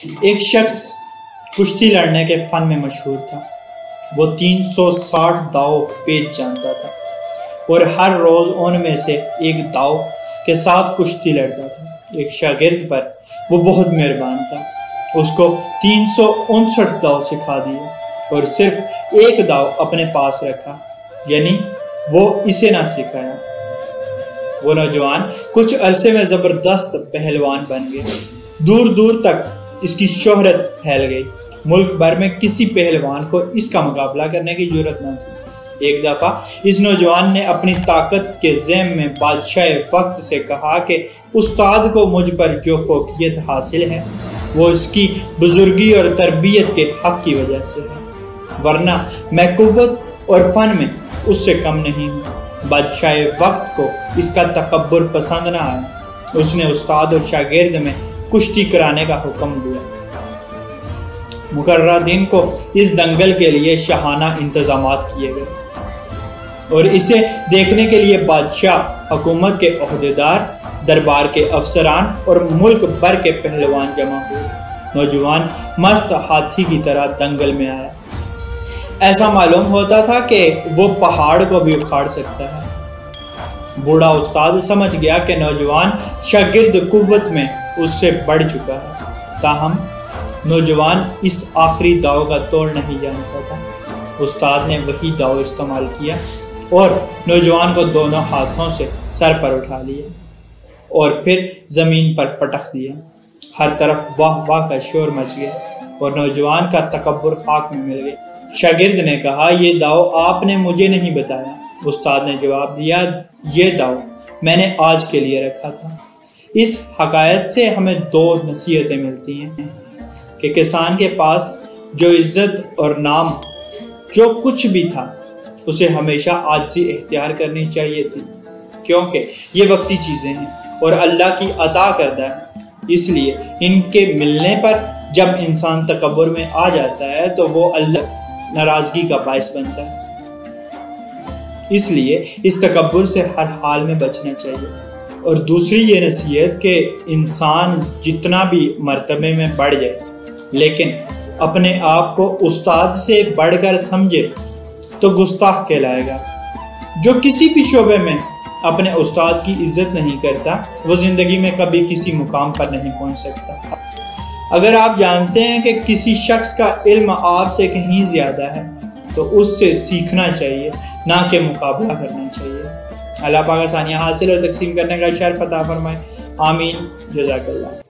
ایک شخص کشتی لڑنے کے فن میں مشہور تھا۔ وہ 360 داؤ پیچ جانتا تھا اور ہر روز ان میں سے ایک داؤ کے ساتھ کشتی لڑتا تھا۔ ایک شاگرد پر وہ بہت مہربان تھا، اس کو 359 داؤ سکھا دیے اور صرف ایک داؤ اپنے پاس رکھا، یعنی وہ اسے نہ سکھایا۔ وہ نوجوان کچھ عرصے میں زبردست پہلوان بن گئے، دور دور تک اس کی شہرت پھیل گئی۔ ملک بھر میں کسی پہلوان کو اس کا مقابلہ کرنے کی جرات نہ تھی۔ ایک دفعہ اس نوجوان نے اپنی طاقت کے ذم میں بادشاہ وقت سے کہا کہ استاد کو مجھ پر جو فوقیت حاصل ہے وہ اس کی بزرگی اور تربیت کے حق کی وجہ سے ہے، ورنہ میں قوت اور فن میں اس سے کم نہیں ہوں۔ بادشاہ وقت کو اس کا تکبر پسند نہ آیا، اس نے استاد اور شاگرد میں کشتی کرانے کا حکم دیا۔ مقررہ دن کو اس دنگل کے لیے شاہانہ انتظامات کیے گئے اور اسے دیکھنے کے لیے بادشاہ، حکومت کے عہدیدار، دربار کے افسران اور ملک بھر کے پہلوان جمع ہوئے۔ نوجوان مست ہاتھی کی طرح دنگل میں آیا۔ ایسا معلوم ہوتا تھا کہ وہ پہاڑ کو بھی اکھاڑ سکتا ہے۔ بوڑھا استاد سمجھ گیا کہ نوجوان شاگرد قوت میں اس سے بڑھ چکا ہے، تاہم نوجوان اس آخری داؤ کا توڑ نہیں جانتا تھا۔ استاد نے وہی داؤ استعمال کیا اور نوجوان کو دونوں ہاتھوں سے سر پر اٹھا لیا اور پھر زمین پر پٹخ دیا۔ ہر طرف واہ واہ کا شور مچ گیا اور نوجوان کا تکبر خاک میں مل گیا۔ شاگرد نے کہا، یہ داؤ آپ نے مجھے نہیں بتایا۔ استاد نے جواب دیا، یہ داؤ میں نے آج کے لیے رکھا تھا۔ اس حکایت سے ہمیں دو نصیحتیں ملتی ہیں کہ کسان کے پاس جو عزت اور نام جو کچھ بھی تھا اسے ہمیشہ عاجزی اختیار کرنی چاہیے تھی، کیونکہ یہ وقتی چیزیں ہیں اور اللہ کی عطا کردہ ہے۔ اس لیے ان کے ملنے پر جب انسان تکبر میں آ جاتا ہے تو وہ اللہ ناراضگی کا باعث بنتا ہے۔ اس لیے اس تکبر سے ہر حال میں بچنا چاہیے۔ اور دوسری یہ نصیحت کہ انسان جتنا بھی مرتبے میں بڑھ جائے لیکن اپنے آپ کو استاد سے بڑھ کر سمجھے تو گستاخ کہلائے گا۔ جو کسی بھی شعبے میں اپنے استاد کی عزت نہیں کرتا وہ زندگی میں کبھی کسی مقام پر نہیں پہنچ سکتا۔ اگر آپ جانتے ہیں کہ کسی شخص کا علم آپ سے کہیں زیادہ ہے تو اس سے سیکھنا چاہیے، نہ کہ مقابلہ کرنا چاہیے۔ اللہ پاک آسانیاں حاصل اور تقسیم کرنے کا شرف عطا فرمائے، آمین، جزاک اللہ۔